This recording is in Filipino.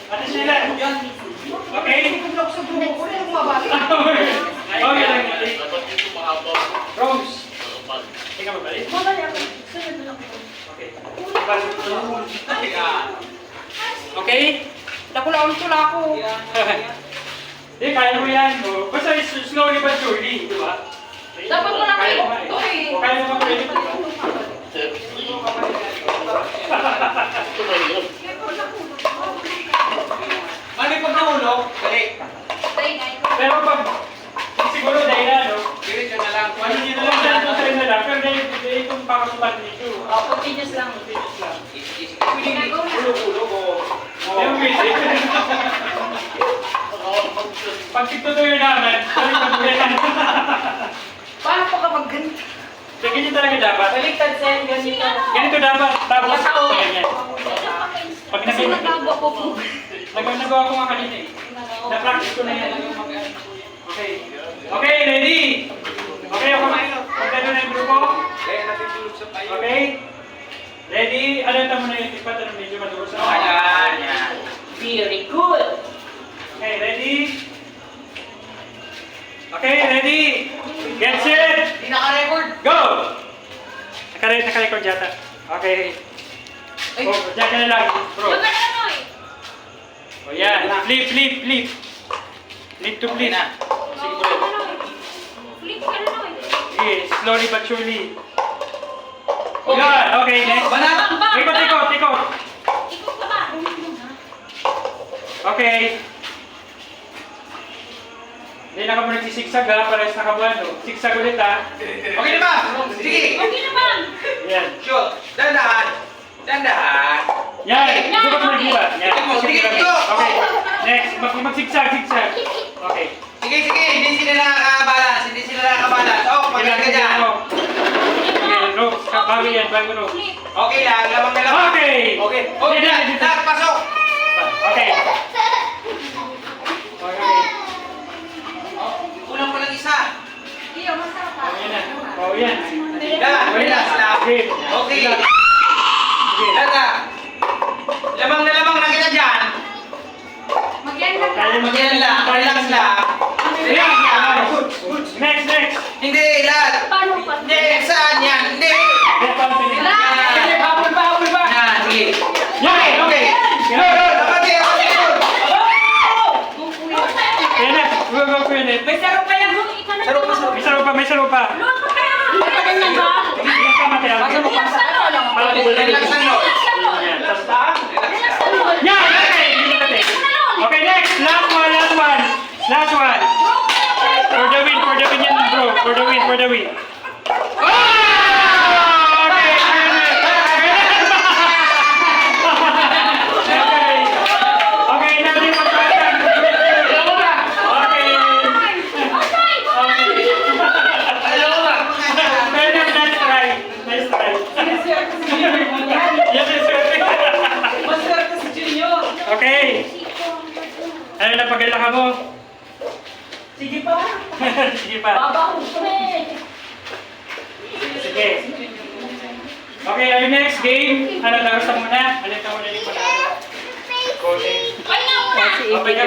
Ate Sheila. Okay? Okay lang. Rose. Tingnan mo balik. Okay. Okay? Tula ako. Hindi, kaya mo yan. Basta slowly but surely, di ba? Dapat mo na kayo. Kaya mo ba di ba? Mali pag nahulog, balik. Pero pag siguro dahil na, no? Diretso na lang. Ano dito lang dyan ito sa rin na lang. Pero dahil itong pakasutan dito. Continuous lang. Continuous lang. Pwede hulog-hulog o... Yung music. Pag itutuyo namin, baliktad mo yan. Paano po kapag ganito? So, ganyan talaga dapat. Baliktad sen, ganito. Ganito dapat. Tapos, ganyan. Pag Kasi nagagawa ko po. nagawa ko nga kanina eh. Na-practice ko na yan. Okay. Okay, ready? Okay, ako magkano na yung grupo? Kaya natin tulog sa payo. Okay? Ready? Alanta mo na yung tipat na medyo maduros. Ayan, yan. Very good. Okay, ready? Okay, ready? Get set! Hindi naka-record. Go! Naka-record yata. Okay. Oh, dyan ka na lang, bro. O yan, flip. Flip to flip. na. Sige, bro. Sige, slowly but surely. Yan, okay, next. Banana. Ikot. Okay. Hindi na ka mo nagsisiksag ha, parehas nakabuano. Siksag ulit ha. Okay na ba? Sige. Yan. Shoot. Dandahan. Yan, sukat mo nagbuka. Yan. Sige, go. Okay, next. Magsiksag. Okay. Sige. Hindi sila nakakabalance. Oh, magaling ka dyan. Okay, Rose. Bawi yan, bago Rose. Okay lang. Lamang na lamang. Okay. Okay. Hindi, hindi. Pasok. Okay. Kulang pa lang isa. Ayan na. Oh, yan. Relax lang. Okay. Okay. Sige. Dada. Lamang na lamang na kita dyan. Magyan lang. Relax lang. Yan. Next. Hindi, lahat. Hindi, saan yan? Hindi. Yan, pang-finish. Habol ba? Yan, sige. Yan, okay. Yan. Abati. Yan na. Go, Kenneth. May sarap pa yan. May saro pa. Yan ka, Mateo. Relax lang, no? Yan. Yan, okay. Okay, next. Last one. For the win yan, bro. For the win. Oh! Okay. Okay, now yung pagkakang. Okay. Nice try. Yes, Maswerte si Junior. okay. Ano na pagkala ka mo? Sige pa. Sige pa. Babaho ko Sige. Okay, our next game. Ano, laro sa muna. Alita muna yung panalo. Coding. Okay,